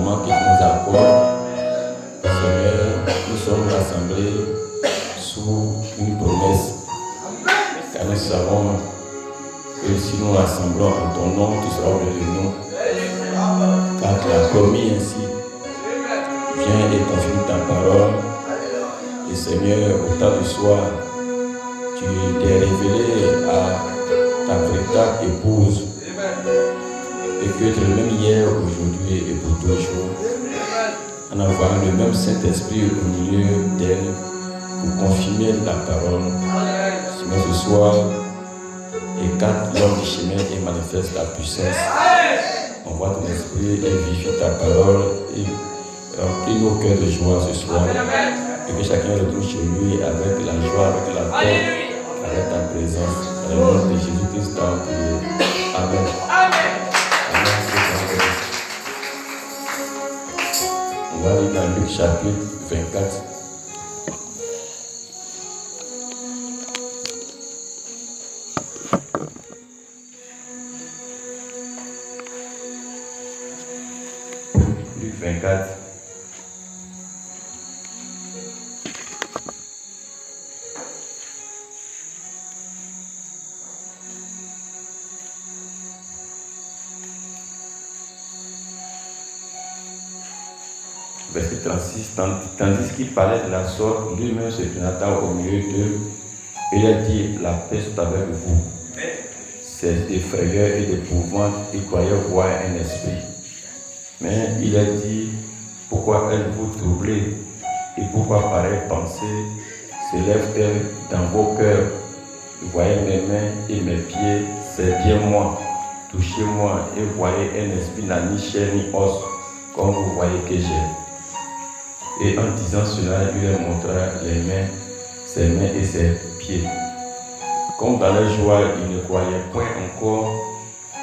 moment qu'il nous accorde. Seigneur, nous sommes rassemblés sous une promesse, car nous savons que si nous rassemblons en ton nom, tu seras au milieu de nous. Car tu as promis ainsi. Viens et confirme ta parole. Et Seigneur, au temps du soir, tu t'es révélé à ta véritable épouse. Et que tu es le même hier, aujourd'hui et pour toujours. En envoyant le même Saint-Esprit au milieu d'elle pour confirmer la parole. Seigneur, ce soir, écarte l'homme du chemin et manifeste ta puissance. Envoie ton esprit et vivifie ta parole et remplis nos cœurs de joie ce soir. Et que chacun retourne chez lui avec la joie, avec la paix, avec ta présence. Dans le nom de Jésus-Christ, Amen. On va lire dans Luc chapitre 24. Luc 24. Verset 36, tandis qu'il parlait de la sorte, lui-même se présenta au milieu d'eux, et il a dit, la paix soit avec vous. C'est des frayeurs et d'épouvante, ils croyaient voir un esprit. Mais il a dit, pourquoi êtes-vous troublés, et pourquoi pareille pensée s'élève-t-elle dans vos cœurs? Voyez mes mains et mes pieds, c'est bien moi. Touchez-moi et voyez un esprit n'a ni chair ni os, comme vous voyez que j'ai. Et en disant cela, il leur montra les mains, ses mains et ses pieds. Comme dans leur joie, ils ne croyaient point encore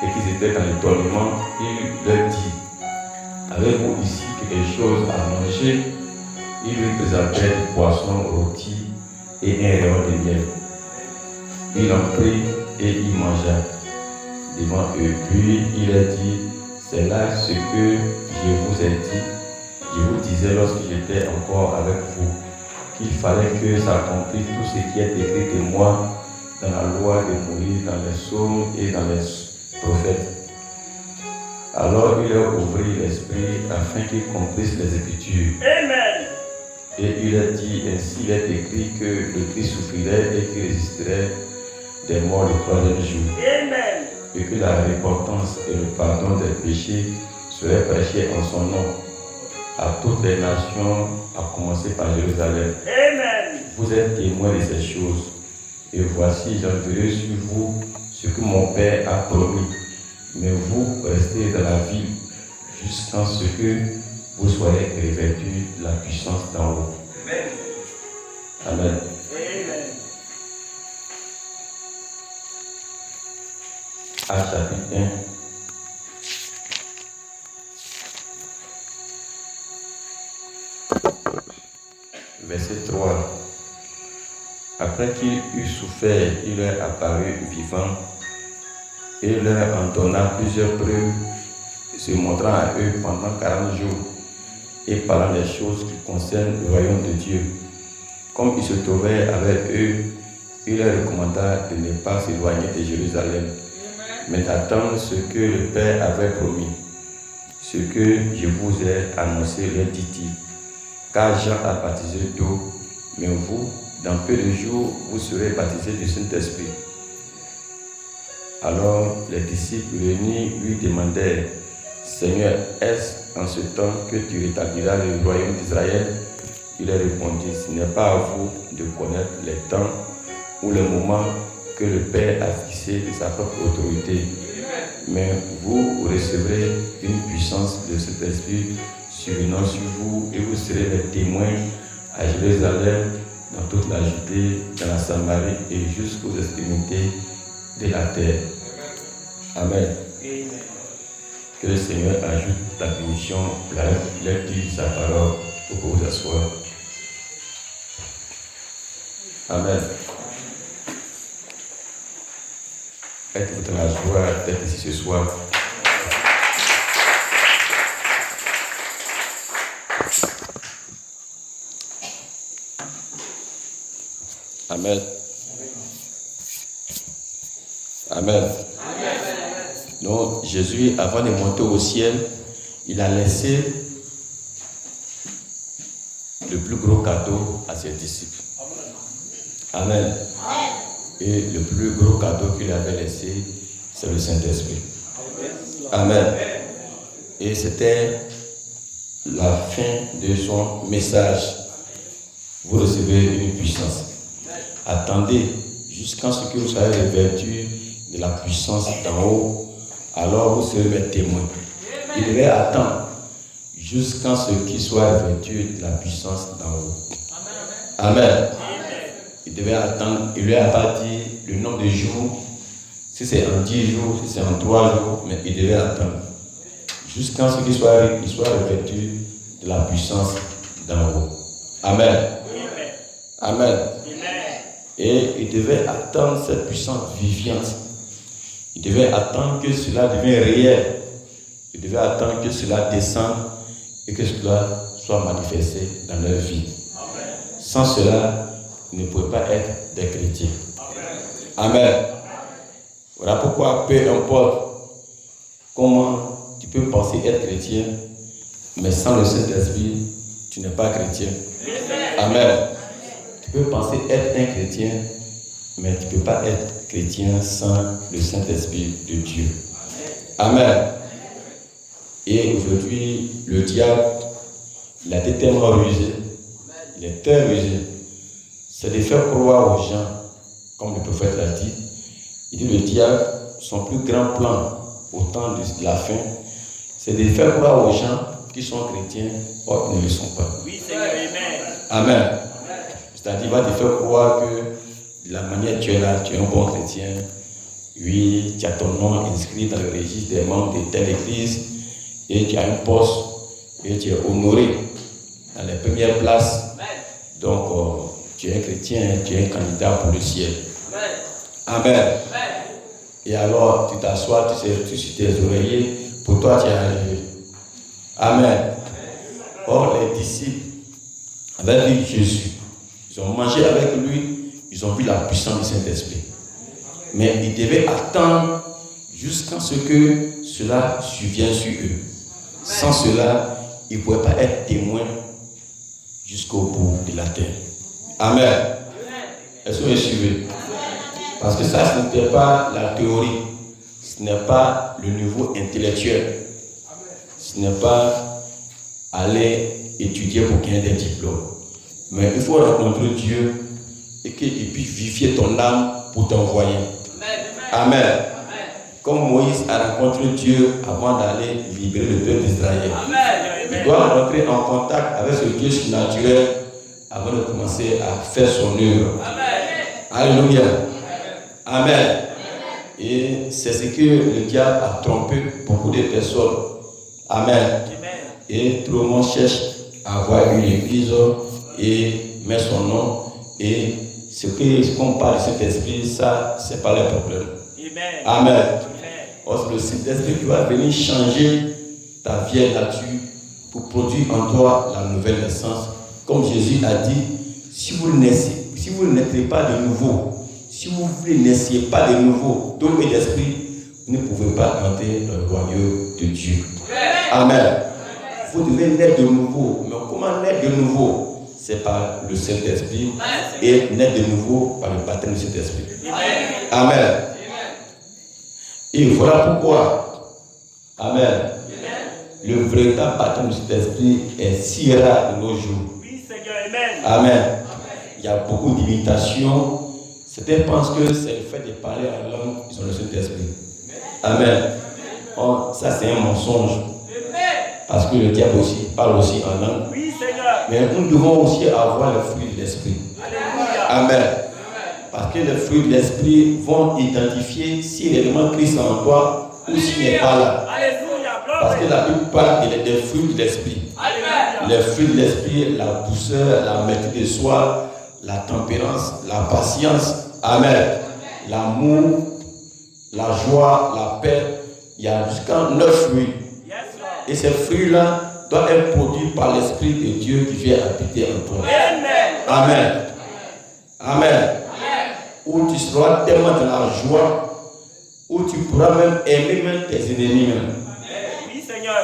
et qu'ils étaient dans l'étonnement, il leur dit, avez-vous ici quelque chose à manger? Il lui présentait du poisson rôti et un rayon de miel. Il en prit et il mangea devant eux. Puis il leur dit, c'est là ce que je vous ai dit. Je vous disais lorsque j'étais encore avec vous qu'il fallait que s'accomplisse tout ce qui est écrit de moi dans la loi de Moïse, dans les psaumes et dans les prophètes. Alors il leur ouvrit l'esprit afin qu'ils comprissent les Écritures. Amen. Et il leur dit, ainsi il est écrit que le Christ souffrirait et qu'il résisterait des morts le troisième jour. Amen. Et que la repentance et le pardon des péchés seraient prêchés en son nom à toutes les nations, à commencer par Jérusalem. Amen. Vous êtes témoins de ces choses. Et voici, j'enverrai sur vous ce que mon Père a promis. Mais vous restez dans la vie jusqu'à ce que vous soyez revêtus de la puissance d'en haut. Amen. Amen. Amen. Actes chapitre 1. Verset 3. Après qu'il eut souffert, il leur apparut vivant et leur en donna plusieurs preuves, se montrant à eux pendant 40 jours et parlant des choses qui concernent le royaume de Dieu. Comme il se trouvait avec eux, il leur recommanda de ne pas s'éloigner de Jérusalem, mais d'attendre ce que le Père avait promis. Ce que je vous ai annoncé, leur dit-il. Car Jean a baptisé d'eau, mais vous, dans peu de jours, vous serez baptisés du Saint-Esprit. Alors les disciples réunis lui demandèrent, Seigneur, est-ce en ce temps que tu rétabliras le royaume d'Israël? Il leur répondit, ce n'est pas à vous de connaître les temps ou les moments que le Père a fixé de sa propre autorité, mais vous recevrez une puissance de cet esprit survenant sur vous et vous serez les témoins à Jérusalem, dans toute la Judée, dans la Samarie et jusqu'aux extrémités de la terre. Amen. Amen. Que le Seigneur ajoute la bénédiction, la lecture de sa parole pour vous asseoir. Amen. Êtes-vous dans la joie d'être ici ce soir? Amen. Amen. Donc Jésus, avant de monter au ciel, il a laissé le plus gros cadeau à ses disciples. Amen. Et le plus gros cadeau qu'il avait laissé, c'est le Saint-Esprit. Amen. Et c'était la fin de son message. Vous recevez une puissance. Attendez jusqu'à ce que vous soyez revêtus de la puissance d'en haut, alors vous serez mes témoins. Il devait attendre jusqu'à ce qu'il soit revêtu de la puissance d'en haut. Amen. Il devait attendre, il lui a pas dit le nombre de jours, si c'est en 10 jours, si c'est en 3 jours, mais il devait attendre jusqu'à ce qu'il soit revêtu de la puissance d'en haut. Amen. Amen. Et il devait attendre cette puissance viviente. Il devait attendre que cela devienne réel. Il devait attendre que cela descende et que cela soit manifesté dans leur vie. Sans cela, ils ne pouvaient pas être des chrétiens. Amen. Voilà pourquoi, peu importe comment tu peux penser être chrétien, mais sans le Saint-Esprit, tu n'es pas chrétien. Amen. Tu peux penser être un chrétien, mais tu ne peux pas être chrétien sans le Saint-Esprit de Dieu. Amen. Et aujourd'hui, le diable, il a été tellement rusé, il est très rusé. C'est de faire croire aux gens, comme le prophète l'a dit. Il dit le diable, son plus grand plan au temps de la fin, c'est de faire croire aux gens qui sont chrétiens, or ils ne le sont pas. Oui, Seigneur, Amen. Amen. C'est-à-dire, il va te faire croire que de la manière que tu es là, tu es un bon chrétien. Oui, tu as ton nom inscrit dans le registre des membres de telle église et tu as un poste et tu es honoré dans les premières places. Donc, tu es un chrétien, tu es un candidat pour le ciel. Amen. Et alors, tu t'assois, tu sur tes oreillers, pour toi, tu es arrivé. Amen. Or, les disciples avaient vu Jésus. Ils ont mangé avec lui, ils ont vu la puissance du Saint-Esprit. Mais ils devaient attendre jusqu'à ce que cela survienne sur eux. Sans cela, ils ne pouvaient pas être témoins jusqu'au bout de la terre. Amen. Est-ce que vous me suivez? Parce que ça, ce n'était pas la théorie. Ce n'est pas le niveau intellectuel. Ce n'est pas aller étudier pour gagner des diplômes. Mais il faut rencontrer Dieu et qu'il puisse vivifier ton âme pour t'envoyer. Amen. Amen. Comme Moïse a rencontré Dieu avant d'aller libérer le peuple d'Israël. Il doit rentrer en contact avec ce Dieu surnaturel avant de commencer à faire son œuvre. Alléluia. Amen. Et c'est ce que le diable a trompé beaucoup de personnes. Amen. Et tout le monde cherche à avoir une église et met son nom. Et ce qu'on parle de cet esprit, ça, c'est pas le problème. Amen. Or, c'est le Saint-Esprit qui va venir changer ta vieille nature pour produire en toi la nouvelle naissance. Comme Jésus a dit, si vous ne naissez pas de nouveau, si vous ne naissiez pas de nouveau d'eau et d'esprit, vous ne pouvez pas entrer dans le royaume de Dieu. Amen. Vous devez naître de nouveau. Mais comment naître de nouveau? C'est par le Saint-Esprit et naître de nouveau par le baptême du Saint-Esprit. Amen. Et voilà pourquoi, Amen, le véritable baptême du Saint-Esprit est si rare de nos jours. Oui, Seigneur, Amen. Il y a beaucoup d'imitations. Certains pensent que c'est le fait de parler en langue, ils ont le Saint-Esprit. Amen. Oh, ça, c'est un mensonge. Parce que le diable aussi parle aussi en langue. Oui, Seigneur. Mais nous devons aussi avoir le fruit de l'Esprit. Amen. Parce que les fruits de l'Esprit vont identifier si réellement Christ est en toi ou s'il n'est pas là. Parce que la Bible parle des fruits de l'Esprit. Les fruits de l'Esprit, la douceur, la maîtrise de soi, la tempérance, la patience. Amen. L'amour, la joie, la paix. Il y a jusqu'à 9 fruits. Et ces fruits-là doivent être produits par l'Esprit de Dieu qui vient habiter en toi. Amen. Amen. où tu seras tellement dans la joie, où tu pourras même aimer même tes ennemis même. Oui, Seigneur.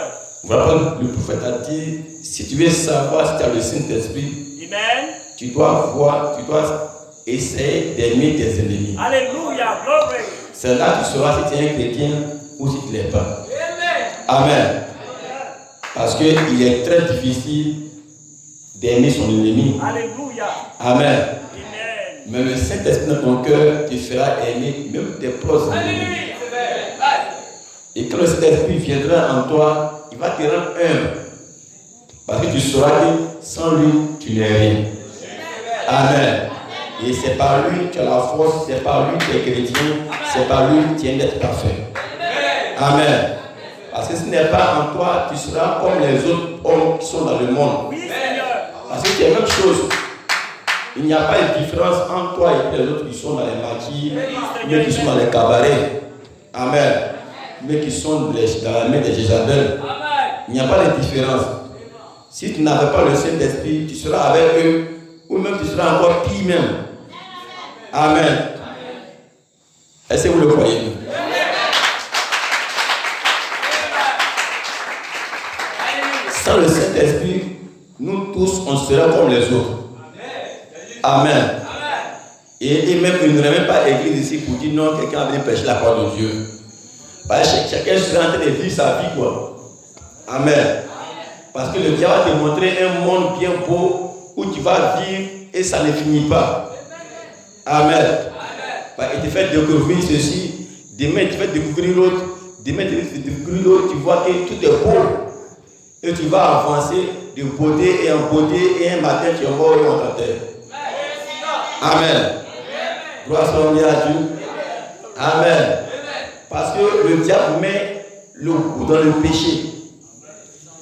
Voilà, le prophète a dit, si tu veux savoir si tu as le Saint-Esprit, Amen. tu dois essayer d'aimer tes ennemis. Alléluia, glory. C'est là que tu sauras si tu es un chrétien ou si tu ne l'es pas. Amen. Parce qu'il est très difficile d'aimer son ennemi. Alléluia. Amen. Amen. Mais le Saint-Esprit dans ton cœur te fera aimer même tes proches ennemis. Et quand le Saint-Esprit viendra en toi, il va te rendre humble. Parce que tu sauras que sans lui, tu n'es rien. Amen. Et c'est par lui que tu as la force, c'est par lui que tu es chrétien, c'est par lui que tu es d'être parfait. Amen. Parce que ce n'est pas en toi, tu seras comme les autres hommes qui sont dans le monde. Oui, Seigneur. Parce que c'est la même chose. Il n'y a pas de différence entre toi et les autres qui sont dans les maquis, mais qui sont dans les cabarets. Amen. Mais qui sont dans la main des Jézabel. Il n'y a pas de différence. Si tu n'avais pas le Saint-Esprit, tu seras avec eux, ou même tu seras encore pire même. Amen. Est-ce que vous le croyez? Sans le Saint-Esprit, nous tous, on sera comme les autres. Amen. Et même, il n'y aurait même pas d'église ici pour dire non, quelqu'un a venu prêcher la parole de Dieu. Parce que chacun sera en train de vivre sa vie, quoi. Amen. Parce que le diable va te montrer un monde bien beau où tu vas vivre et ça ne finit pas. Amen. Il te fait découvrir ceci, demain il te fait découvrir l'autre, demain il te fait découvrir l'autre, tu vois que tout est beau. Et tu vas avancer de beauté et en beauté et un matin tu es mort et on t'enterre. Amen. Gloire soit à Dieu. Amen. Parce que le diable met le goût dans le péché.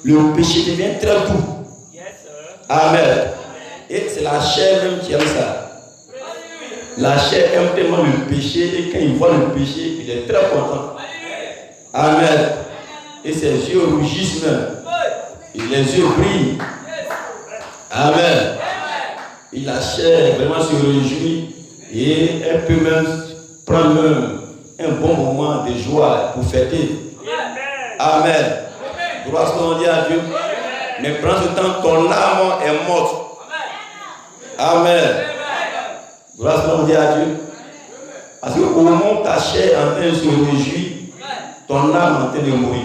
Le péché devient très doux. Amen. Et c'est la chair même qui aime ça. La chair aime tellement le péché et quand il voit le péché, il est très content. Amen. Et ses yeux rougissent même. Et les yeux brillent. Amen. Et la chair vraiment se réjouit et elle peut même prendre un bon moment de joie pour fêter. Amen. Gloire soit à Dieu. Mais prends ce temps, ton âme est morte. Amen. Gloire soit à Dieu. Parce qu'au moment où ta chair est en train de se réjouir, ton âme est en train de mourir.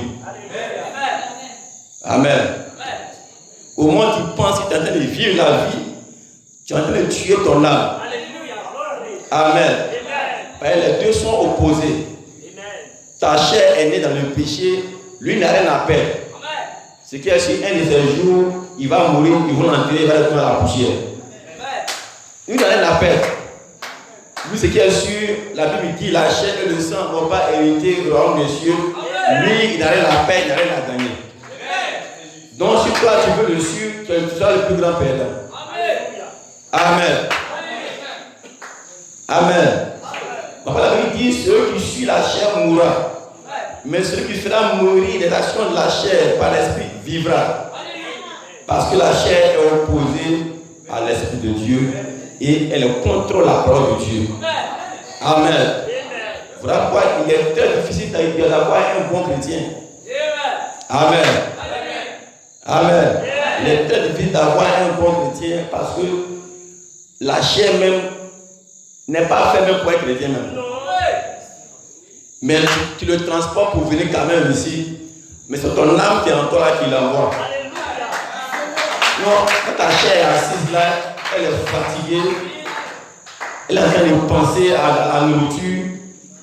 Amen. Au moment où tu penses que tu es en train de vivre la vie, tu es en train de tuer ton âme. Amen. Les deux sont opposés. Ta chair est née dans le péché, lui n'a rien à perdre. Ce qui est sur un de ces jours, il va mourir, ils vont l'enterrer, il va être dans la poussière. Lui n'a rien à perdre. Lui, ce qui est sûr, la Bible dit la chair et le sang ne vont pas hériter le royaume des cieux. Lui, il n'a rien à perdre, il n'a rien à gagner. Donc, si toi tu veux le sûr, tu seras le plus grand perdant. Amen. Amen. La Bible dit celui qui suit la chair mourra. Mais celui qui fera mourir les actions de la chair par l'esprit vivra. Parce que la chair est opposée à l'esprit de Dieu et elle contrôle la parole de Dieu. Amen. Voilà pourquoi il est très difficile d'avoir un bon chrétien. Amen. Amen. Il est très difficile d'avoir un bon chrétien parce que la chair même n'est pas faite même pour être chrétien même. Mais tu le transportes pour venir quand même ici. Mais c'est ton âme qui est en toi là qui l'envoie. Non, quand ta chair est assise là, elle est fatiguée. Elle est en train de penser à la nourriture.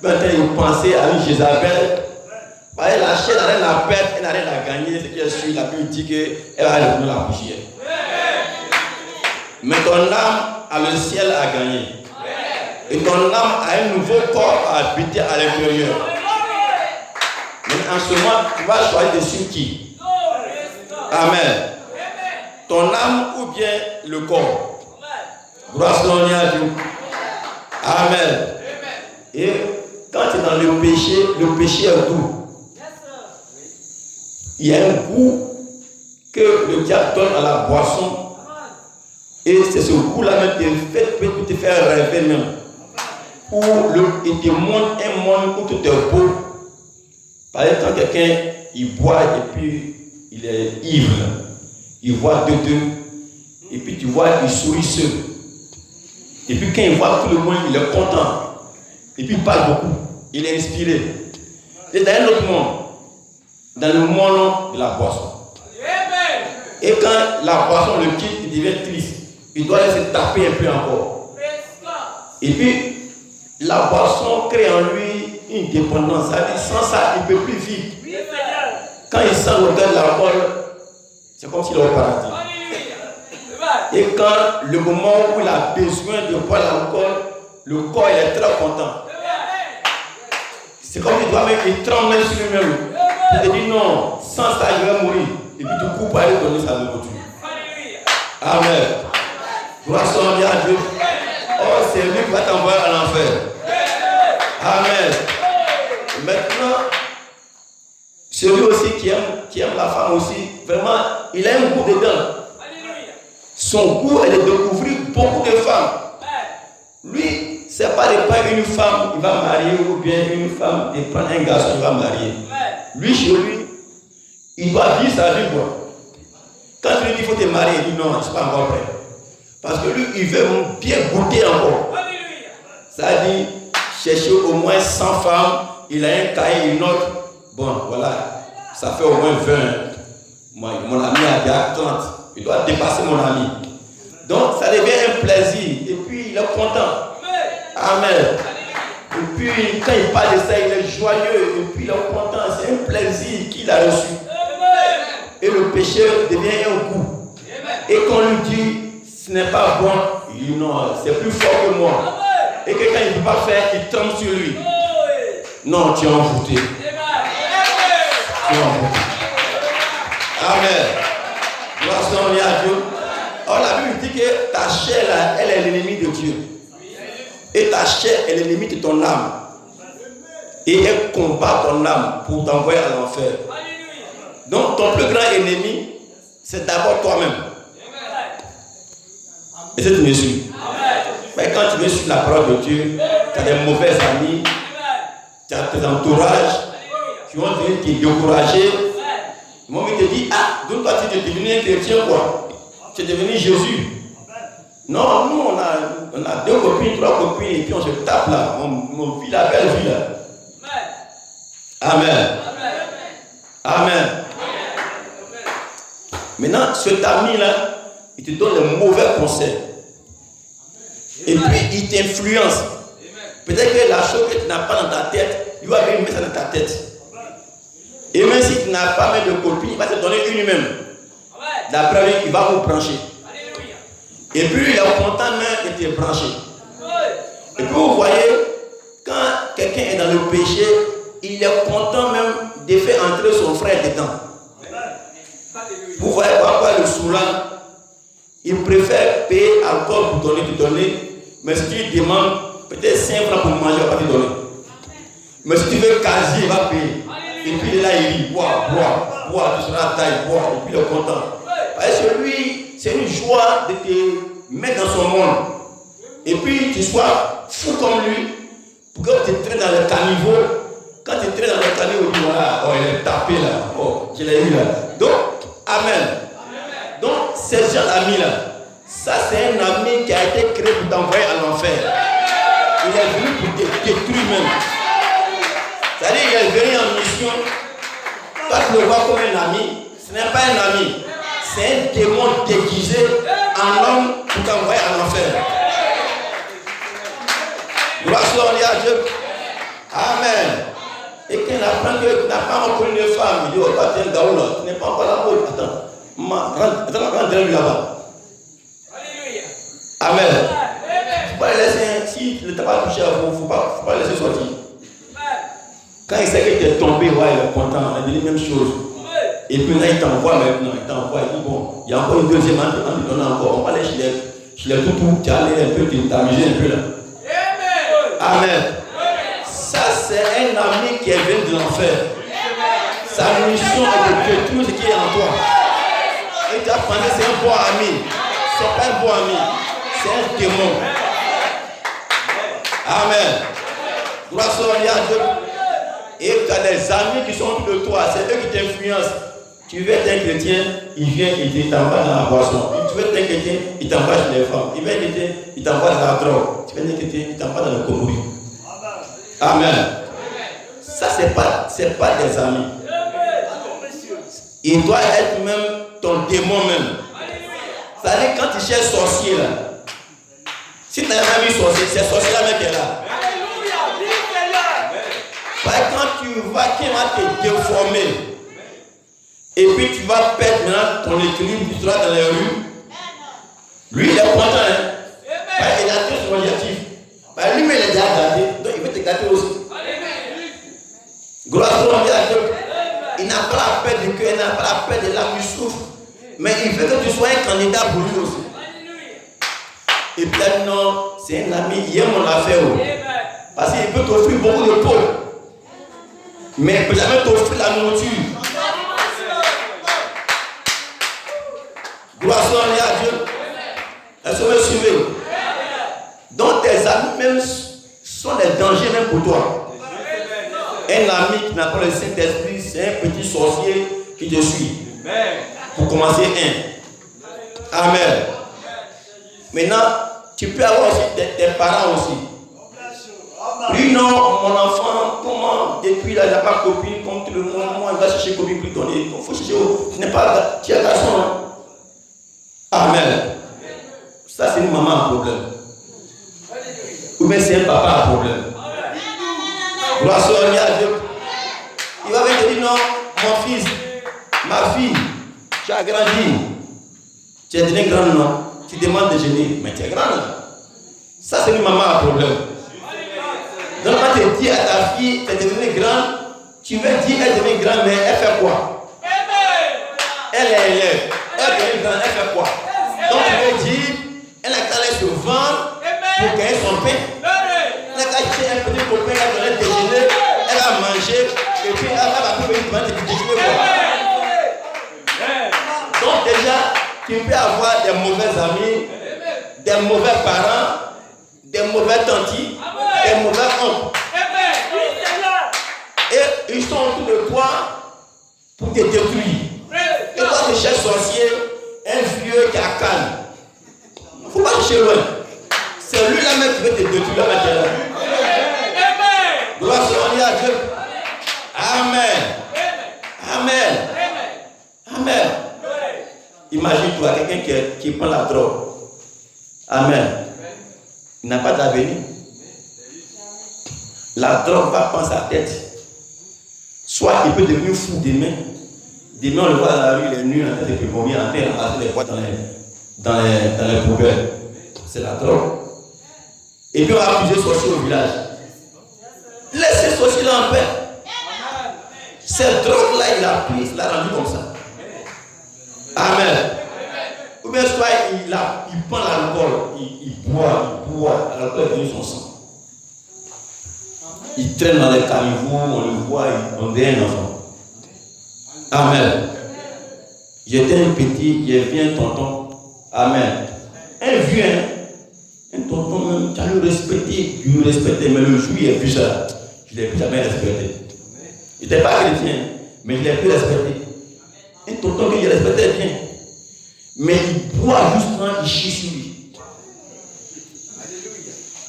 Elle est en train de penser à une Jézabel. La chair n'a rien à perdre, elle n'a rien à gagner. Ce qui est sûr, la Bible dit qu'elle va retourner la poussière. Mais ton âme a le ciel à gagner. Et ton âme a un nouveau corps à habiter à l'intérieur. Mais en ce moment, tu vas choisir de suivre qui? Amen. Ton âme ou bien le corps? Gloire soit à Dieu. Amen. Et quand tu es dans le péché est doux. Il y a un goût que le diable donne à la boisson. Et c'est ce goût-là même qui peut te faire rêver même. où il te montre un monde où tout est beau. Par exemple, quand quelqu'un il boit et puis il est ivre, il voit deux, et puis tu vois, il sourit seul. Et puis quand il voit tout le monde, il est content. Et puis il parle beaucoup, il est inspiré. Et dans un autre monde, dans le monde de la boisson. Et quand la boisson le quitte, il devient triste. Il doit se taper un peu encore. Et puis, la boisson crée en lui une dépendance. Ça dit, sans ça, il ne peut plus vivre. Quand il sent l'odeur de l'alcool, c'est comme s'il est au paradis. Et quand le moment où il a besoin de boire l'alcool, le corps il est très content. C'est comme il tremble sur lui-même. Il dit non, sans ça, je vais mourir. Et puis du coup, pour aller donner sa nourriture. Amen. Gloire soit à Dieu. Oh, c'est lui qui va t'envoyer à l'enfer. Amen. Maintenant, celui aussi qui aime la femme aussi, vraiment, il a un goût dedans. Son goût est de découvrir beaucoup de femmes. Lui, c'est pas de prendre une femme, il va marier, ou bien une femme, de prendre un garçon, il va marier. Lui, chez lui, il doit vivre sa vie. Quand tu lui dis qu'il faut te marier, il dit non, je ne suis pas encore prêt. Parce que lui, il veut bien goûter encore. Ça dit, chercher au moins 100 femmes, il a un cahier, une autre. Bon, voilà, ça fait au moins 20. Mon ami a déjà 30. Il doit dépasser mon ami. Donc, ça devient un plaisir. Et puis, il est content. Amen. Et puis, quand il parle de ça, il est joyeux. Et puis, il est content. C'est un plaisir qu'il a reçu. Et le péché devient un goût. Et quand on lui dit, ce n'est pas bon, il dit non, c'est plus fort que moi. Et que quand il ne peut pas faire, il tombe sur lui. Non, tu es envoûté. Tu es envoûté. Amen. Gloire soit à Dieu. Or, la Bible dit que ta chair, là, elle est l'ennemi de Dieu. Et ta chair est l'ennemi de ton âme. Et elle combat ton âme pour t'envoyer à l'enfer. Donc, ton plus grand ennemi, c'est d'abord toi-même. Et c'est tu me suis. Mais quand tu veux suivre la parole de Dieu, tu as des mauvais amis, tu as tes entourages qui vont venir te décourager. Ils vont venir te dire, ah, donc toi tu es devenu un chrétien quoi? Tu es devenu Jésus. Non, nous on a 2 copines, 3 copines, et puis on se tape là, on vit la belle vie là. Amen. Amen. Maintenant, cet ami là, il te donne les mauvais conseils. Et puis il t'influence. Peut-être que la chose que tu n'as pas dans ta tête, il va venir mettre ça dans ta tête. Et même si tu n'as pas même de copine, il va te donner une même. D'après lui, il va vous brancher. Et puis il est content même de te brancher. Et puis vous voyez, quand quelqu'un est dans le péché, il est content même de faire entrer son frère dedans. Vous voyez pourquoi le saoulant, il préfère payer alcool pour te donner, mais si tu demandes peut-être 5 francs pour manger, il va pas te donner. Mais si tu veux casier, il va payer. Et puis là, il dit, bois, tu seras taille, bois, et puis il est content. Parce que lui, c'est une joie de te mettre dans son monde. Et puis tu sois fou comme lui, pour que tu traînes dans le caniveau. Quand tu traînes dans le caniveau, tu dis, voilà, oh, il est tapé là, oh, je l'ai eu là. Donc, amen. Donc, ces gens amis-là, ça c'est un ami qui a été créé pour t'envoyer à l'enfer. Il est venu pour te détruire même. C'est-à-dire qu'il est venu en mission. Toi tu le vois comme un ami. Ce n'est pas un ami. C'est un démon déguisé en homme pour t'envoyer à l'enfer. Gloire soit à Dieu. Amen. Et quand il apprend que tu n'as pas encore une femme, il dit, oh, toi tu es un gaoula, tu n'es pas encore là-bas. Attends, rentre lui là-bas. Amen. Il ne faut pas le laisser, si tu ne t'as pas touché à vous, il ne faut pas le laisser sortir. Quand il sait que tu es tombé, ouais, il est content, il dit la même chose. Et puis là, il t'envoie maintenant, il dit bon, il y a encore une deuxième année, on lui donne encore, on va aller chez les toutous, tu allais un peu, t'amuser un peu là. Amen. Ça, c'est un ami qui est venu de l'enfer. Sa mission est de détruire ce qui est en toi. Et tu as pensé que c'est un bon ami. Ce n'est pas un bon ami, c'est un démon. Amen. Gloire soit à Dieu. Et tu as des amis qui sont autour de toi, c'est eux qui t'influencent. Tu veux être un chrétien, il vient et il t'envoie dans la boisson. Tu veux être un chrétien, il t'envoie chez les femmes. Il vient être chrétien, il t'envoie dans la drogue. Tu veux être un chrétien, il t'envoie dans le conneries. Amen. Ça, c'est pas des amis. Il doit être même ton démon même. C'est-à-dire quand tu cherches sorcier là, si tu as un ami sorcier, c'est sorcier là même qui est là. Parce que quand tu vas, qui va te déformer, et puis tu vas perdre maintenant ton équilibre, tu seras dans les rues. Lui il est content, hein? Parce qu'il a tout son objectif. Parce que lui il est déjà gâté, donc il veut te gâter aussi. Gloire soit à Dieu. Il n'a pas la paix du cœur, il n'a pas la paix de l'âme, il souffre. Mais il veut que tu sois un candidat pour lui aussi. Et peut-être non, c'est un ami, il aime mon affaire. Parce qu'il peut t'offrir beaucoup de peau. Mais il ne peut jamais t'offrir la nourriture. Gloire soit à Dieu. Est-ce que vous me suivez? Donc tes amis même sont des dangers même pour toi. Un ami qui n'a pas le Saint-Esprit, c'est un petit sorcier qui te suit. Pour commencer un. Amen. Maintenant, tu peux avoir aussi tes parents aussi. Lui non, mon enfant, comment depuis là il n'a pas de copine, comme tout le monde, moi il va chercher copine pour donner. Il faut chercher, tu n'es pas, tu es garçon. Hein? Amen. Ça c'est une maman à problème. Ou bien c'est un papa à problème. Gloire soit à Dieu. Il va venir te dire non, mon fils, ma fille, tu as grandi. Tu es devenu grand, non? Tu demandes de déjeuner, mais tu es grande. Ça c'est une maman à problème. Donc quand tu dis à ta fille, tu es devenue grande, tu veux dire elle est devenue grande, mais elle fait quoi? Elle est élève. Elle est devenue grande, elle fait quoi? Donc tu veux dire, elle a qu'à aller se vendre pour gagner son pain. Elle a qu'à acheter un petit copain, elle a donné déjeuner, elle a mangé, et puis elle va plus venir demander du déjeuner. Donc déjà, tu peux avoir des mauvais amis, des mauvais parents, des mauvais tantis, des mauvais oncles. Et ils sont autour de toi pour te détruire. Et toi tu cherches sorcier, un vieux qui a calme. Il ne faut pas chercher loin. C'est lui là même qui veut te détruire maintenant. Gloire soit à Dieu. Amen. Amen. Amen. Imagine-toi quelqu'un qui prend la drogue. Amen. Il n'a pas d'avenir. La drogue va prendre sa tête. Soit il peut devenir fou demain. Demain, on le voit dans la rue, il est nu, en train de vomir, en train de ramasser les boîtes dans les poubelles. C'est la drogue. Et puis on va plusieurs sorciers au village. Laissez ces sorciers-là en paix. Cette drogue-là, il l'a pris, il l'a rendu comme ça. Amen. Ou bien soit il prend l'alcool, il boit, l'alcool est devenu son sang. Il traîne dans les caniveaux, on le voit, on devient un enfant. Amen. J'étais un petit, je viens tonton. Amen. Un vieux, un tonton même, tu as le respecté, tu le respectais, mais le jour il est plus ça, je ne l'ai plus jamais respecté. Il n'était pas chrétien, mais je l'ai plus respecté. Un tonton que je respectais bien. Mais il boit juste quand il chie sur lui.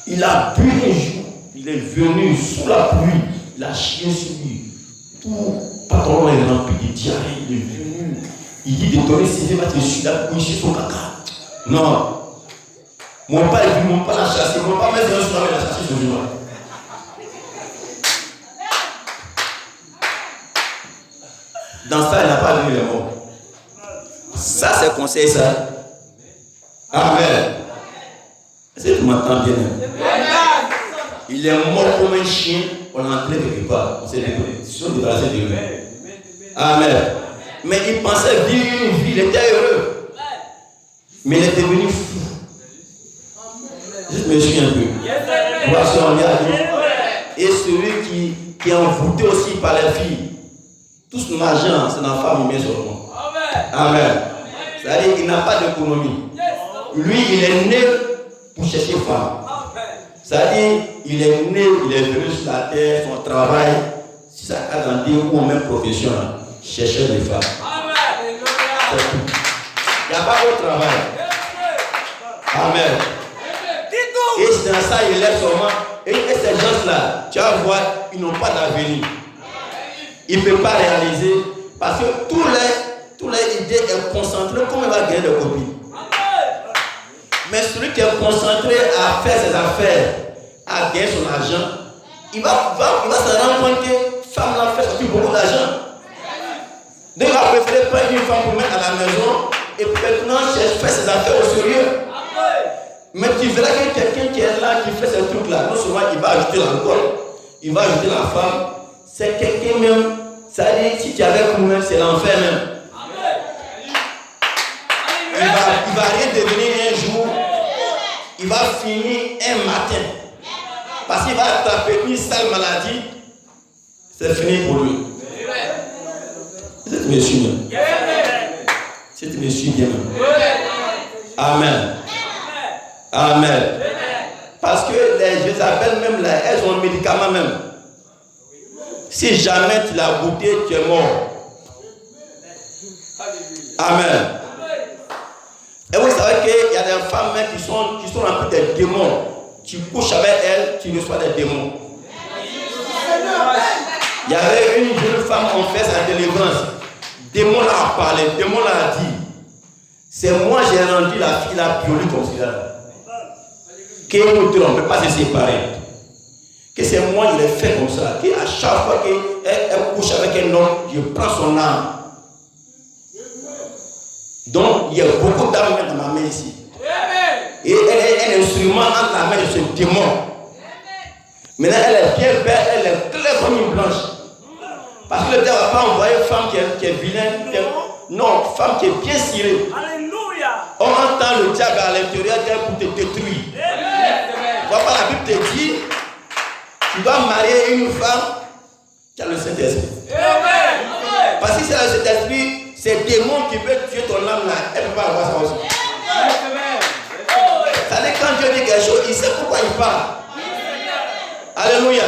Il a bu un jour, il est venu sous la pluie, il a chié sur lui. Tout patron est rempli de diarrhée, il est venu. Il dit de donner ses évates dessus, il a couché son caca. Non. Mon père est venu, mon père l'a chassé, mon père met dans son âme, il a chassé son jour. Dans ça, il n'a pas vu les morts. Ça, c'est conseil, ça. Amen. Est-ce que tu m'entends bien? Il est mort comme un chien, on l'a entré quelque part. On s'est débarrassé de lui. Amen. Mais il pensait vivre une vie, il était heureux. Mais il est devenu fou. Je me suis un peu. Et celui qui est envoûté aussi par les filles. Tout son argent, c'est dans la femme, il met sur le monde. Amen. C'est-à-dire qu'il n'a pas d'économie. Lui, il est né pour chercher femme. C'est-à-dire, il est né, il est venu sur la terre, son travail, si ça a grandi ou même profession, chercher des femmes. C'est tout. Il n'y a pas d'autre travail. Amen. Et c'est dans ça il est seulement. Et ces gens-là, tu vas voir, ils n'ont pas d'avenir. Ils ne peuvent pas réaliser parce que tous les idées est concentré. Comment il va gagner des copines? Mais celui qui est concentré à faire ses affaires, à gagner son argent, il va se rendre compte que femme là fait sortir beaucoup d'argent. Donc il va préférer prendre une femme pour mettre à la maison et maintenant faire ses affaires au sérieux. Mais tu verras que quelqu'un qui est là, qui fait ces trucs-là, non seulement il va ajouter l'alcool, il va ajouter la femme, c'est quelqu'un même, ça veut dire si tu es avec nous, c'est l'enfer même. Il va rien devenir un jour, il va finir un matin. Parce qu'il va attraper une sale maladie, c'est fini pour lui. C'est tu me suis bien. C'est tu me suis bien. Amen. Amen. Parce que les Jézabel même là, elles ont un médicament même. Si jamais tu l'as goûté, tu es mort. Amen. Et vous savez qu'il y a des femmes même qui sont remplies des démons. Tu couches avec elles, tu reçois des démons. Il y avait une jeune femme, on fait sa délivrance. Démon l'a parlé, démon l'a dit. C'est moi j'ai rendu la fille la violée comme cela. Que nous on ne peut pas se séparer. Que c'est moi qui l'ai fait comme ça. Que à chaque fois qu'elle couche avec un homme, je prends son âme. Donc il y a beaucoup d'âmes dans ma main ici. Et elle est un instrument entre la main de ce démon. Maintenant elle est bien belle, elle est claire comme une blanche. Parce que le diable ne va pas envoyer une femme qui est vilaine. Non, femme qui est bien cirée. Alléluia. On entend le diable à l'intérieur d'elle pour te détruire. Voilà pas la Bible te dit, tu dois marier une femme qui a le Saint-Esprit. Parce que c'est le Saint-Esprit, c'est démon qui veut tuer ton âme là, elle ne peut pas avoir ça aussi. Ça veut dire quand Dieu dit quelque chose, il sait pourquoi il parle. Alléluia.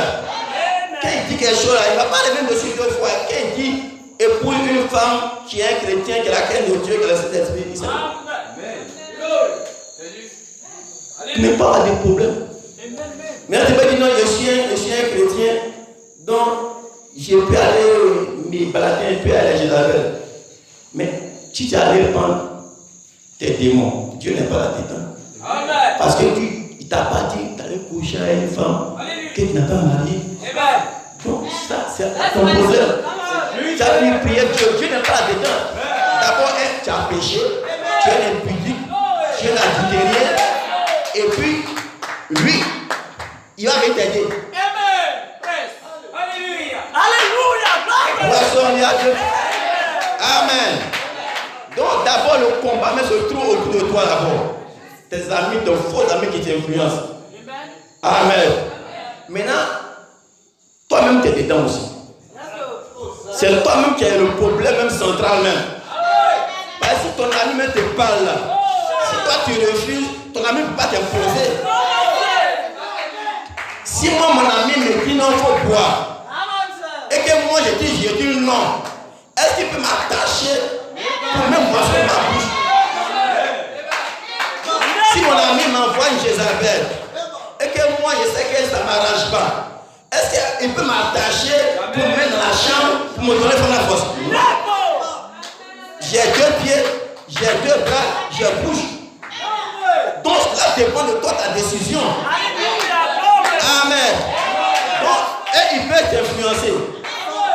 Quand il dit quelque chose là, il ne va pas lever dessus deux fois. Quand il dit épouse une femme qui est un chrétien, qui est la crainte de Dieu, qui a le Saint-Esprit, il sait. Tu n'as pas de problème. Mais tu peux dire non, je suis un chrétien, donc je peux aller me balader un peu à la Jézabel. Mais si tu allais prendre tes démons, Dieu n'est pas là-dedans. Parce que il ne t'a pas dit d'aller coucher avec une femme que tu n'as pas mariée. Donc ça, c'est ton problème. Tu as dû prier Dieu n'est pas là-dedans. D'abord, tu as péché, tu es impudique, tu es adultérien, et puis, lui, il va venir t'aider. Alléluia. Amen. Donc d'abord le combat mais se trouve autour de toi d'abord. Tes amis, tes faux amis qui t'influencent. Amen. Maintenant, toi-même tu es dedans aussi. C'est toi-même qui as le problème même central même. Parce que si ton ami même te parle là, si toi tu refuses, ton ami ne peut pas t'imposer. Si moi mon ami me dit non, il faut boire. Et que moi je dis non. Est-ce qu'il peut m'attacher pour même boire sur ma bouche? Si mon ami m'envoie une Jézabel et que moi je sais que ça ne m'arrange pas, est-ce qu'il peut m'attacher pour me mettre dans la chambre pour me donner la force? J'ai deux pieds, j'ai deux bras, j'ai bouche. Donc cela dépend de toi, ta décision. Amen. Donc, et il peut t'influencer.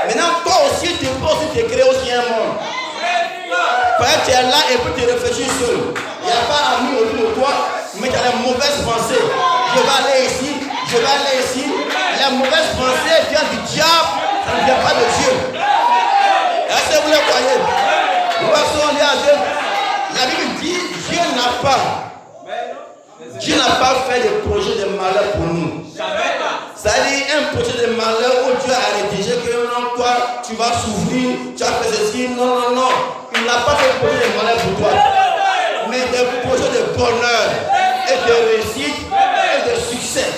Maintenant, toi aussi, tu peux aussi te créer aussi un monde. Quand tu es là et puis tu réfléchis seul. Il n'y a pas ami autour de toi, mais tu as les mauvaises pensées. Je vais aller ici, je vais aller ici. Les mauvaises pensées viennent du diable, ça ne vient pas de Dieu. Est-ce que vous le croyez? La Bible dit, Dieu n'a pas fait de projet de malheur pour nous. C'est-à-dire un projet de malheur où Dieu a rédigé que non, toi, tu vas souffrir, tu as fait ceci. Non. Il n'a pas fait de projet de malheur pour toi. Mais des projets de bonheur et de réussite et de succès.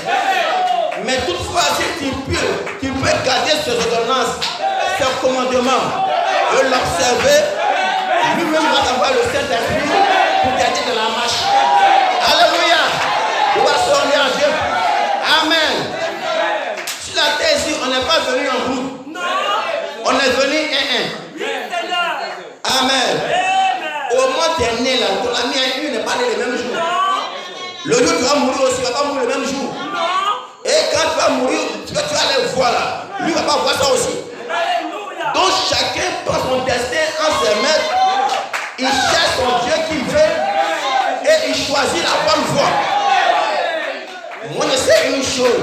seulement de l'observer, lui-même va avoir le Saint-Esprit pour t'aider dans la marche. Alléluia. Gloire soit à Dieu. Amen. Sur la terre ici, on n'est pas venu en groupe. On est venu un. Amen. Au moins tu es né là, ton ami lui n'est pas né le même jour. Le jour où tu vas mourir aussi, tu ne vas pas mourir le même jour. Et quand tu vas mourir, tu vas aller voir là. Lui ne va pas voir ça aussi. Donc chacun prend son destin en ses mains. Il cherche son Dieu qu'il veut et il choisit la bonne voie. Moi je sais une chose.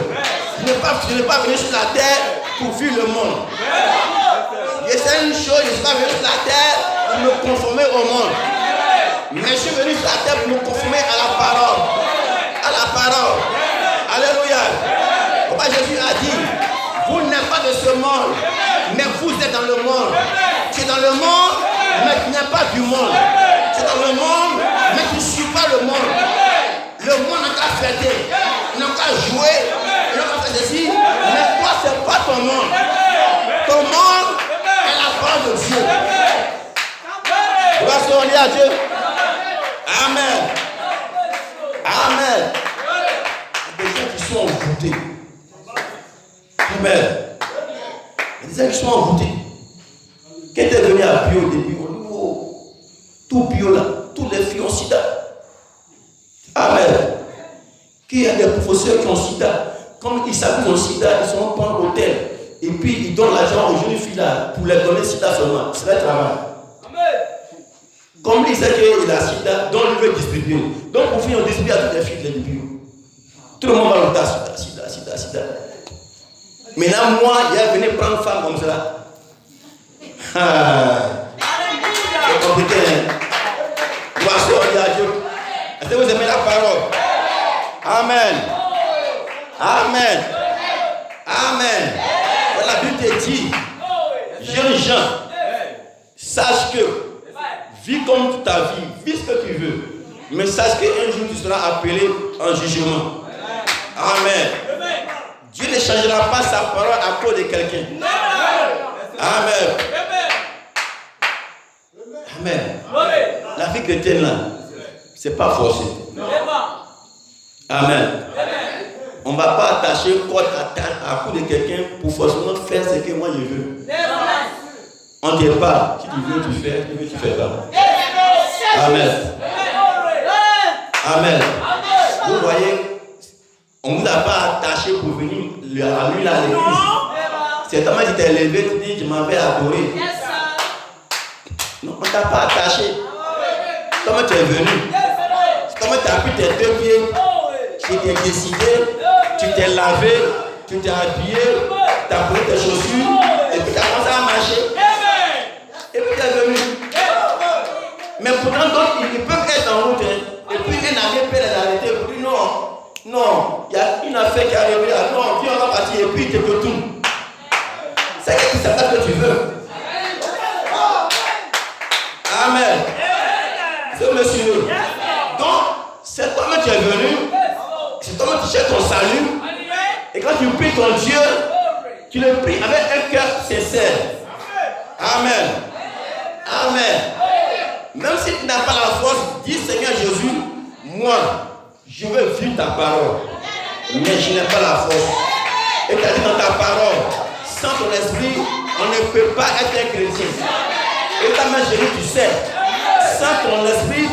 Je n'ai pas venu sur la terre pour fuir le monde. Je sais une chose, je ne suis pas venu sur la terre pour me conformer au monde. Mais je suis venu sur la terre pour me conformer à la parole. À la parole. Alléluia. Pourquoi Jésus a dit, vous n'êtes pas de ce monde, mais vous êtes dans le monde. Tu es dans le monde, mais tu n'es pas du monde. Tu es dans le monde, mais tu ne suis pas le monde. Le monde n'a qu'à fêter, n'a qu'à jouer, n'a qu'à faire ceci. Mais toi, ce n'est pas ton monde. Ton monde est la parole de Dieu. Gloire soit à Dieu. Amen. Amen. Il y a des gens qui sont envoûtés. Amen. Il y a des gens qui sont envoûtés. Quand tu es venu à Bio au début, on dit, oh, tout Bio là, tous les filles ont sida. Amen. Qu'il y a des professeurs qui ont sida. Comme ils savent qu'ils ont sida, ils sont dans l'hôtel. Et puis ils donnent l'argent aux jeunes filles là pour les donner sida seulement. C'est leur travail. Comme il sait qu'il a sida, donc il veut distribuer. Donc pour finir, on distribue à toutes les filles de Bio. Tout le monde va l'hôtel, sida. Maintenant, moi, il est venu prendre une femme comme cela. C'est compliqué. Gloire soit à Dieu. Est-ce que vous aimez la parole? Amen. Amen. Amen. La Bible te dit, jeunes gens, sache que, vis comme ta vie, vis ce que tu veux, mais sache qu'un jour tu seras appelé en jugement. Amen. Dieu ne changera pas sa parole à cause de quelqu'un. Amen. Amen. La vie chrétienne là, c'est pas forcé. Amen. On ne va pas attacher une corde à cou de quelqu'un pour forcément faire ce que moi je veux. On ne dit pas, si tu veux, tu fais, tu veux, tu fais pas. Amen. Amen. Vous voyez, on ne vous a pas attaché pour venir à lui à l'église. C'est tellement que tu t'es levé, tu dis, je m'en vais adorer. Non, on ne t'a pas attaché. Comment tu es venu? Comment tu as pris tes deux pieds? Tu t'es décidé, tu t'es lavé, tu t'es habillé, tu as pris tes chaussures, et puis tu as commencé à marcher. Et puis tu es venu. Mais pourtant, d'autres, ils peuvent être en route. Et puis un ami peut les arrêter pour dire non, il y a une affaire qui est arrivée là. Non, puis on va partir et puis il te retourne. C'est que tu sais pas ce que tu veux. Amen. C'est monsieur. Donc, c'est toi-même qui es venu. C'est toi-même qui cherches ton salut. Et quand tu pries ton Dieu, tu le pries avec un cœur sincère. Amen. Amen. Même si tu n'as pas la force, dis Seigneur Jésus, moi, je veux vivre ta parole. Mais je n'ai pas la force. Et tu as dit dans ta parole, sans ton esprit, on ne peut pas être un chrétien. Et ta main, Jésus, tu sais, sans ton esprit,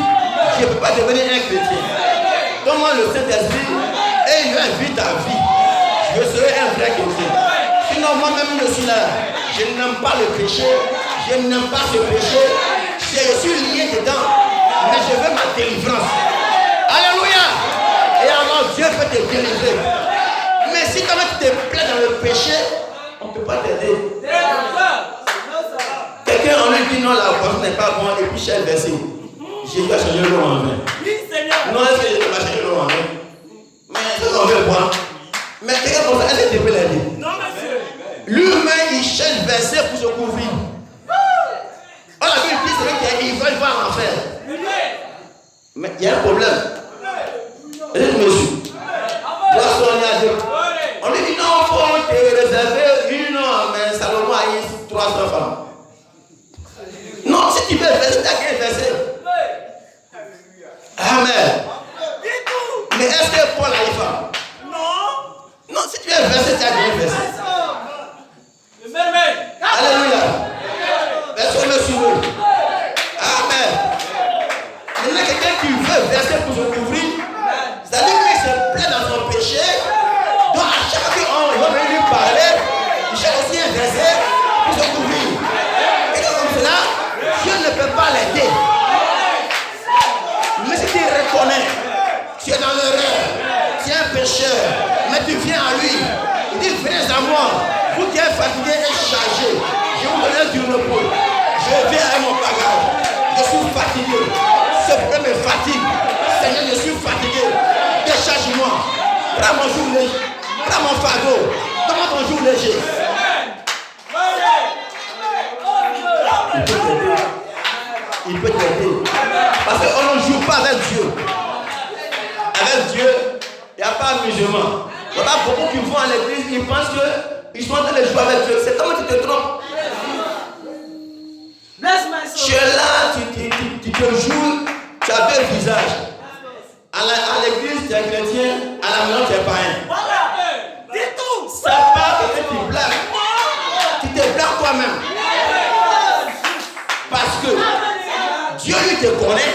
je ne peux pas devenir un chrétien. Donne-moi le Saint-Esprit et il va vivre ta vie. Je serai un vrai chrétien. Sinon, moi-même, je suis là. Je n'aime pas le péché. Je n'aime pas ce péché. Je suis lié dedans. Mais je veux ma délivrance. Alléluia. Et alors, Dieu peut te délivrer. Mais si toi-même tu te plais dans le péché, on ne peut pas t'aider. Quelqu'un en lui dit non, la boisson n'est pas bonne et puis cher verset. Jésus a changé l'eau en vin. Non, est-ce que Jésus va changer l'eau en vin? Mais est-ce qu'on veut boire? Mais quelqu'un comme ça, est-ce que tu peux l'aider? Non, monsieur. Lui-même, il cherche verset pour se couvrir. Oh, la Bible dit c'est qu'il veut voir l'enfer. Mais il y a un problème. Est-ce que monsieur? On lui dit non, il faut te réserver une, mais Salomon a eu 300 femmes. Amen. Mais est-ce que Paul a eu femme? Non. Non, si tu es versé, tu as bien versé. Alléluia. Verset le suivant. Amen. Maintenant, quelqu'un qui veut verser pour se couvrir, c'est-à-dire qu'il se plaît dans son péché, donc à chaque fois qu'on va venir lui parler, il cherche aussi un verset pour se couvrir. Et comme cela, Dieu ne peut pas l'aider. Mais si tu reconnais, tu es dans l'erreur, tu es un pécheur, mais tu viens à lui, il dit venez à moi, vous qui êtes fatigué et chargé, je vous donne du repos. Je viens à mon bagage, je suis fatigué, ce problème me fatigue. Seigneur, je suis fatigué, décharge-moi, prends mon jour léger, prends mon fardeau, donne-moi ton jour léger. Il peut t'aider. Parce qu'on ne joue pas avec Dieu. Avec Dieu, il n'y a pas amusement. Il y a beaucoup qui vont à l'église, ils pensent qu'ils sont en train de jouer avec Dieu. C'est comme tu te trompes. Tu es là, tu te joues, tu as deux visages. À l'église, tu es chrétien, à la maison, tu es païen. Ça part et tu blagues. Tu te blagues toi-même. Parce que Dieu lui te connaît.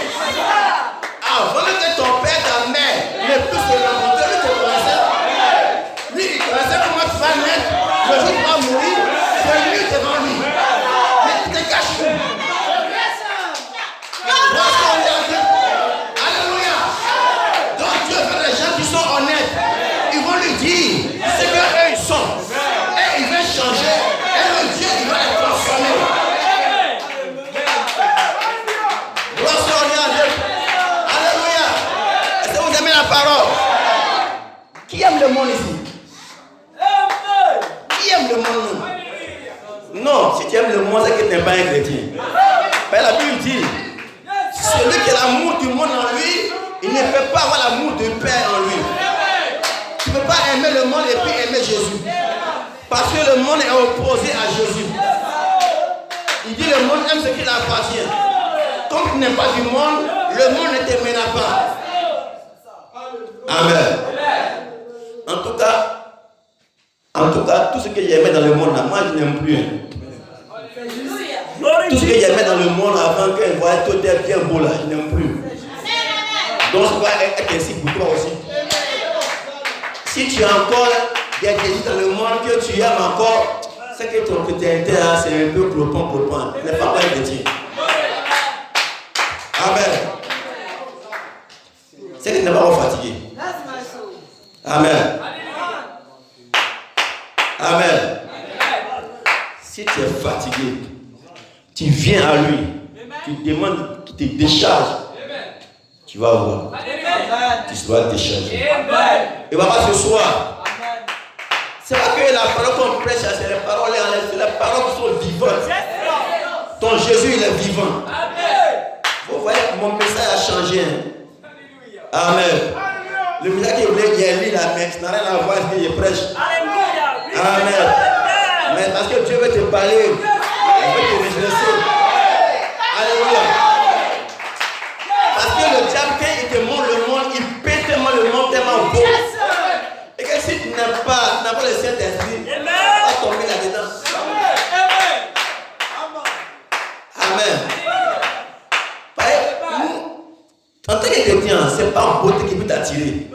Avant que ton père, ta mère ne puisse te rencontrer, lui te connaissait. Lui, il connaissait comment tu vas naître, le jour où tu vas mourir, c'est lui devant lui. Mais tu te caches où? Alléluia. Donc Dieu fait des gens qui sont honnêtes. Ils vont lui dire ce qu'eux ils sont. Et ils veulent changer. Et le Dieu, il va les transformer. Alléluia. Est-ce que vous aimez la parole? Qui aime le monde ici? Qui aime le monde? Non, si tu aimes le monde, c'est que tu n'es pas un chrétien. Mais la Bible dit, celui qui a l'amour du monde en lui, il ne peut pas avoir l'amour du Père en lui. Tu ne peux pas aimer le monde et puis aimer Jésus. Parce que le monde est opposé à Jésus. Il dit le monde aime ce qui appartient. Comme tu n'es pas du monde, le monde ne t'aimera pas. Amen. En tout cas, tout ce que j'aimais dans le monde, là, moi je n'aime plus. Tout ce que j'aimais dans le monde avant qu'elle voyait tout est bien beau là, je n'aime plus. Donc ça va être ainsi pour toi aussi. Si tu as encore des désirs dans le monde que tu aimes encore, c'est que ton chrétienté c'est un peu clopant. Tu n'es pas un chrétien. Amen. C'est que tu n'es pas fatigué. Amen. Amen. Si tu es fatigué, tu viens à lui, tu demandes qu'il te décharge, tu vas voir. Tu seras déchargé. Et va pas ce soir. C'est pas que la parole qu'on prêche, c'est les paroles qui sont vivantes. Ton Jésus, il est vivant. Vous voyez, mon message a changé. Amen. Le message qu'il voulait dire, lui, là, mais ça n'a rien à voir avec ce que je prêche. Amen. Mais parce que Dieu veut te parler, il veut te redresser. Alléluia. Parce que le diable, quand il te montre le monde, il pète tellement le monde, tellement beau. Et que si tu n'as pas le Saint-Esprit, tu vas tomber là-dedans. Amen. En tant que chrétien, ce n'est pas en beauté qui peut t'attirer.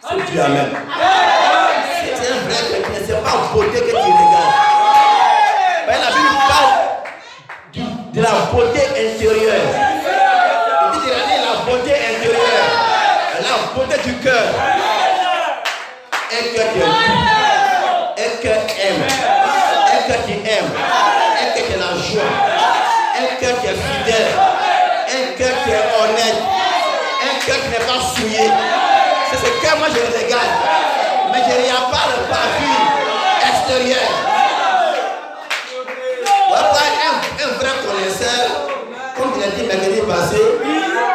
C'est Dieu, amen. Si tu es un vrai chrétien, ce n'est pas en beauté que tu regardes. Mais la Bible parle de la beauté intérieure. Il dit de regarder la beauté intérieure, la beauté du cœur. Un cœur qui est doux, un cœur qui aime, un cœur qui aime, un cœur qui a la joie, un cœur qui est fidèle, un cœur qui est honnête, un cœur qui n'est pas souillé. C'est ce que moi je regarde, mais je ne regarde pas le parfum extérieur. Un vrai connaisseur, comme il a dit mercredi passé,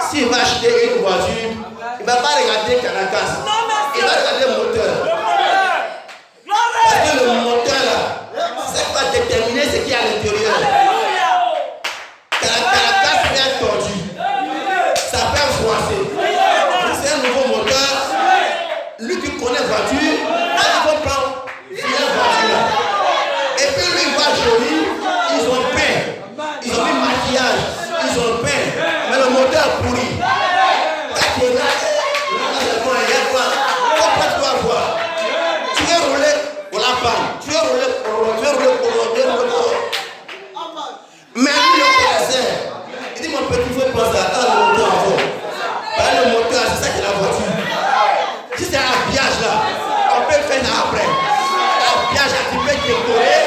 s'il va acheter une voiture, il ne va pas regarder Caracas, il va regarder le moteur. Parce que le moteur là, c'est pas déterminer ce qu'il y a à l'intérieur. Caracas est tordu. pense à quand le moteur en fond. Le moteur, c'est ça qui est la voiture. Si c'est un habillage là, on peut le faire après. L'habillage là, tu peux décorer,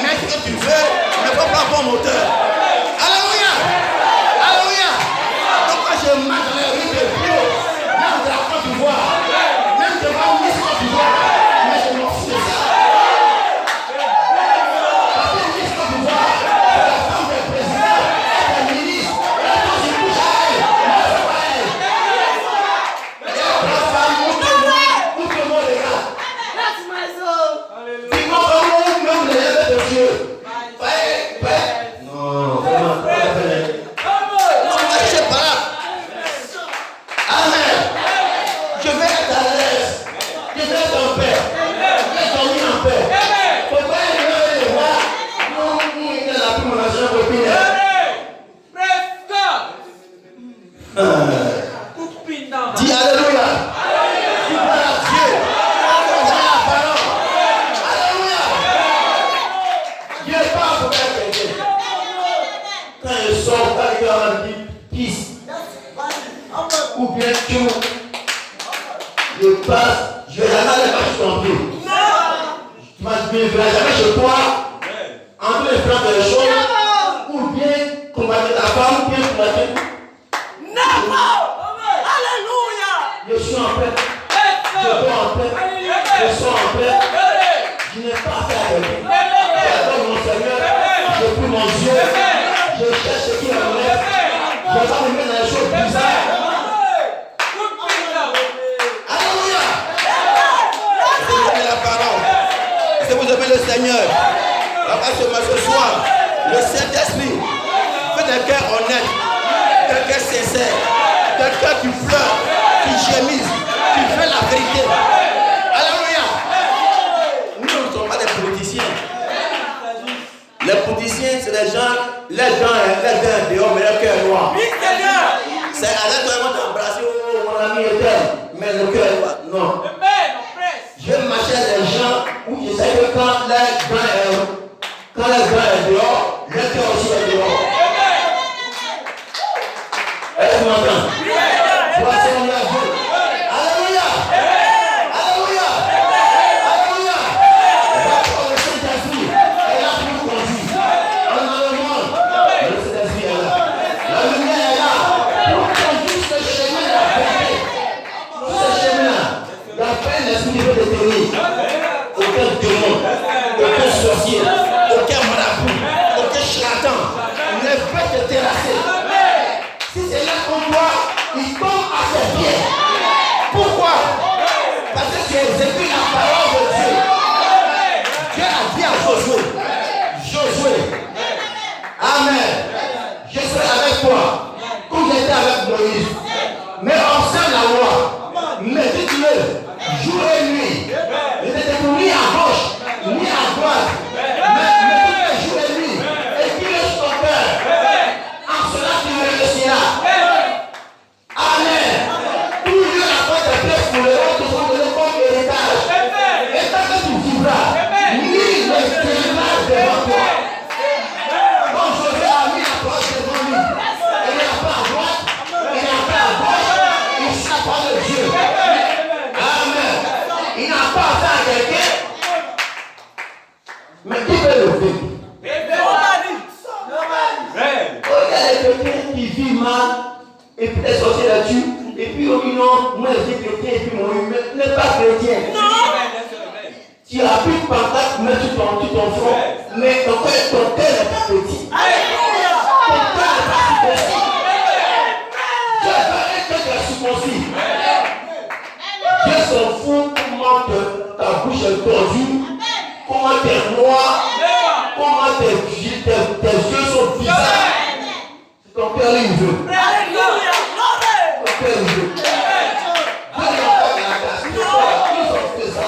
mettre ce que tu veux, mais il ne faut pas avoir moteur. Alléluia! Alléluia! Donc quand je marche dans les rues de Bio, même de la Côte d'Ivoire, même devant Miss Côte d'Ivoire, mais je m'en fous de ça. Parce que Miss Côte d'Ivoire, c'est la femme du président, c'est le ministre, et quand je touche à elle, moi c'est pas elle. La femme, montre-moi les gars. That's my soul. Dis-moi comment même les lèvres de Dieu. Non, vraiment, je sais pas. Amen. Je vais être à l'aise. Je vais être en paix. Je vais dormir en paix. Faut pas aller les voir. Non, il n'a plus mon argent pour finir. Dis alléluia. Dis gloire à Dieu. Dis la parole. Alléluia. Dieu parle pour quelqu'un. Quand je sors, quand il y a un petit pisse, ou bien tout, je passe, je vais jamais aller marcher ton pied. Tu ne verras jamais chez toi, en train de faire des choses, ou bien combattre ta femme, ou bien combattre. Je suis en paix. Je dors en paix. Je sors en paix. Je n'ai pas affaire avec lui. J'adore mon Seigneur. Je prie mon Dieu. Je cherche ce qui m'enlève. Je ne vais pas me mettre dans les choses bizarres. Alléluia. Vous aimez la parole. Si vous aimez le Seigneur, ce soir, le Saint-Esprit fait des cœurs honnêtes, des cœurs sincères, des cœurs qui pleurent, qui gémissent, qui fait la vérité. Alléluia. Nous ne sommes pas des politiciens. Les politiciens, c'est des gens, les gens dehors, mais le cœur est noir. C'est à l'aide de t'embrasser, oh, mon ami est tel, mais le cœur est noir. Non. Je vais marcher avec des gens où je sais que quand les gens est dehors, le cœur aussi est dehors. Est-ce que vous m'entendez? Voici mon Dieu. Alléluia. Alléluia. Alléluia. La parole de Saint-Esprit est là pour nous conduire. En allemand, le Saint-Esprit est là. La lumière est là pour conduire ce chemin de la vérité. Ce chemin-là, la peine l'esprit qui veut détenir. Aucun démon, aucun sorcier, aucun marabout, aucun charlatan ne peut te terrasser. Si c'est là qu'on voit, il tombe à ses pieds. Pourquoi? Parce que tu exécutes la parole de Dieu. Dieu a dit à Josué, Amen, je serai avec toi, comme j'étais avec Moïse. Mais observe la loi, médite-le, jour et nuit. Ne t'étais ni à gauche, ni à droite, mais médite-le jour et nuit. Écris-le sur ton cœur. En cela tu réussiras. Amen. Toujours la porte est pleine pour les autres, sont donnés comme héritage. Et tant que tu vivras, ni ne tiendra devant toi. Quand Josué a mis la porte devant lui, il n'a pas à droite, il n'a pas à gauche, il s'apprend de Dieu. Amen. Il n'a pas à faire quelqu'un. Mais qui peut le faire? Regarde les chrétiens qui vivent mal, et puis les sorciers la tuent, et puis on dit non, moi je suis chrétien, et puis mon humain n'est pas chrétien. Tu as plus de pancarte, mais tu ton front, mais ton cœur n'est pas petit. Ton cœur n'est pas petit. Tu as pas un cœur qui est circoncis. Dieu s'en fout comment ta bouche est tordue, comment tu es noir, comment tes yeux sont bizarres. Ton cœur il veut. Ton cœur il veut. Dieu n'a pas de la classe. Ils ont fait ça.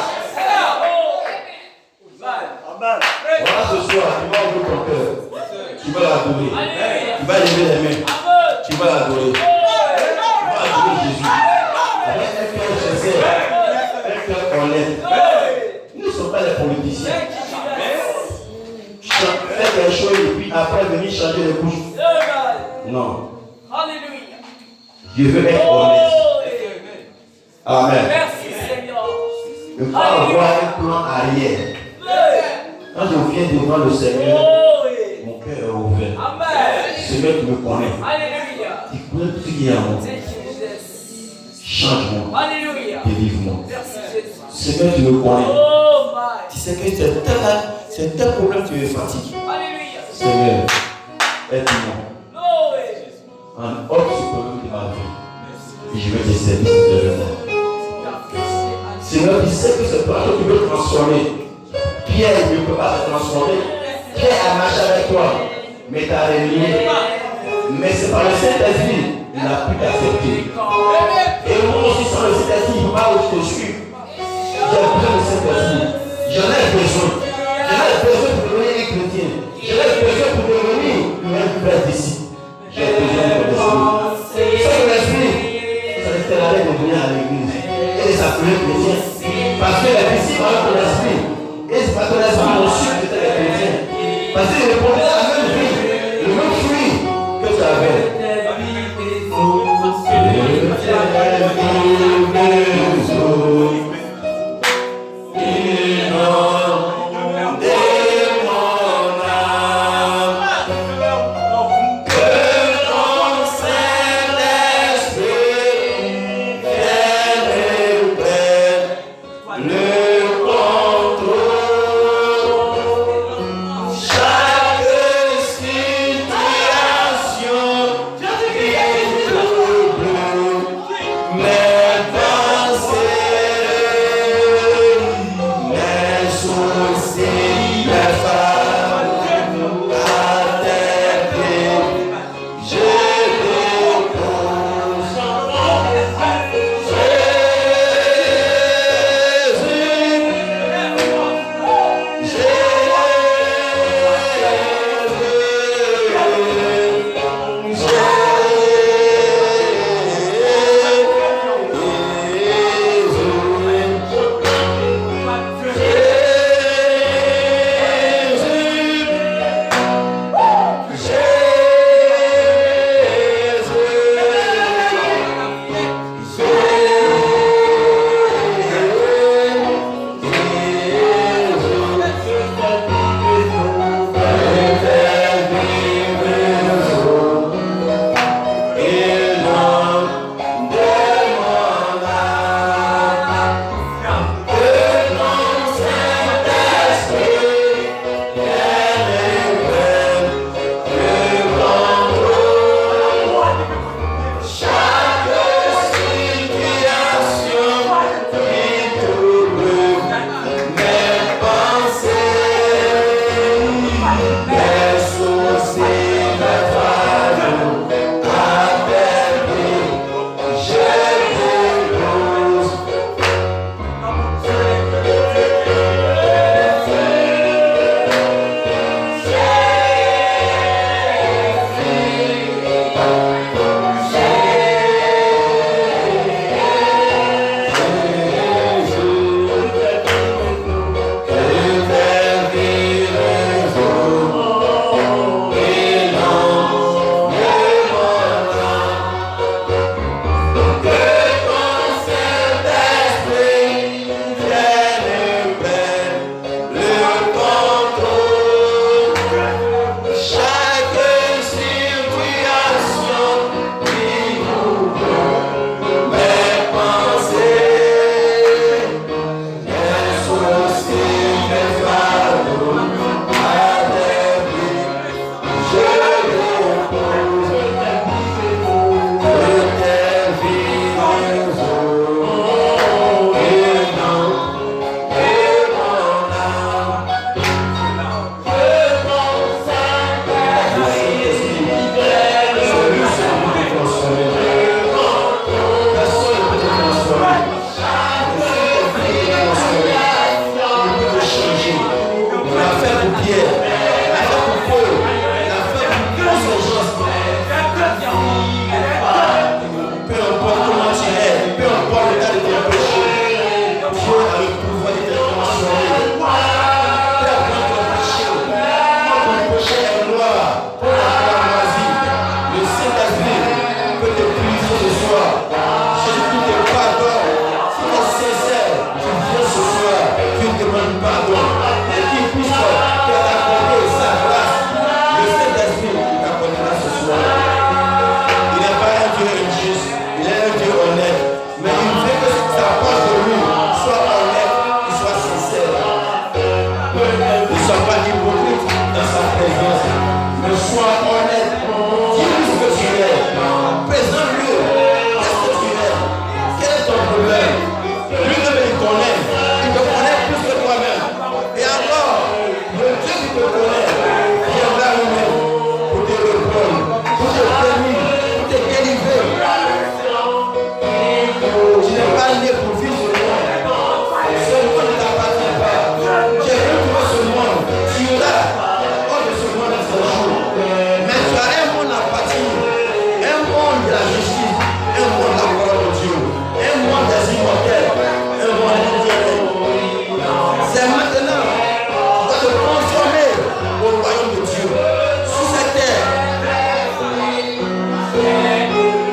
Voilà ce soir, tu vas ouvrir ton cœur. Tu vas l'adorer. Tu vas lever les mains. Tu vas l'adorer. Tu vas adorer Jésus. Avec un cœur sincère. Un cœur honnête. Nous ne sommes pas les politiciens. Faire des choses et puis après venir changer de bouche. Non. Je veux être honnête. Amen. Merci Seigneur. Je ne veux pas avoir un plan arrière. Quand je viens devant le Seigneur, mon cœur est ouvert. Amen. Seigneur, tu me connais. Alléluia. Tu connais tout ce qui est en moi. Thank you, Jesus. Change-moi. Alléluia. Délivre-moi. Merci Jésus. Seigneur, tu me connais. Oh my. Tu sais que c'est tel problème que tu me fatigues. Alléluia. Seigneur, aide-moi. Glory. En haute suprême de ma vie. Et je vais te servir sincèrement. Seigneur, tu sais que c'est toi que tu veux transformer. Pierre ne peut pas se transformer. Pierre a marché avec toi, mais t'as renié. Mais c'est par le Saint-Esprit, il n'a plus d'accepter. Et moi aussi, sans le Saint-Esprit, il ne peut pas où je te suis. J'ai besoin du Saint-Esprit. J'en ai besoin. J'en ai besoin pour devenir un chrétien. J'en ai besoin pour devenir un frère d'ici. J'ai besoin de l'Esprit. Sans l'Esprit, ça ne sert à rien de venir à l'église et de s'appeler chrétien. Parce que les disciples ont ton esprit. Et c'est parce que l'esprit ont su que tu étais chrétien. Parce qu'ils répondaient à la même vie, le même fruit que tu avais. Chaque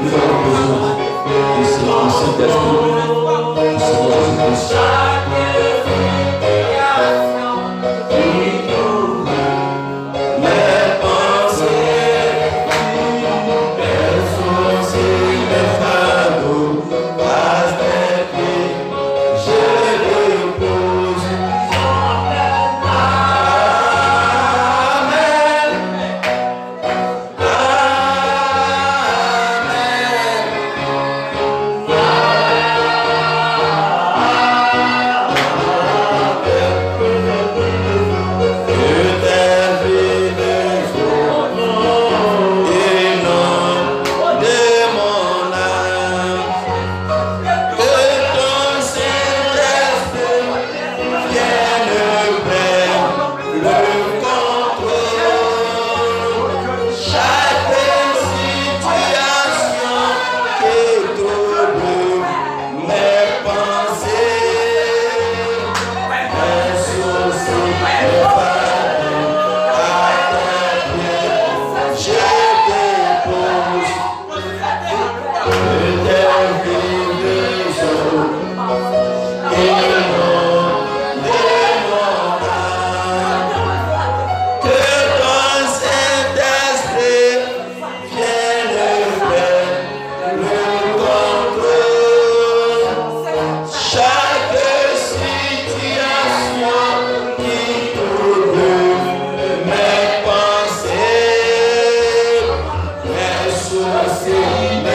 Nous avons besoin de ce Saint-Esprit. Merci.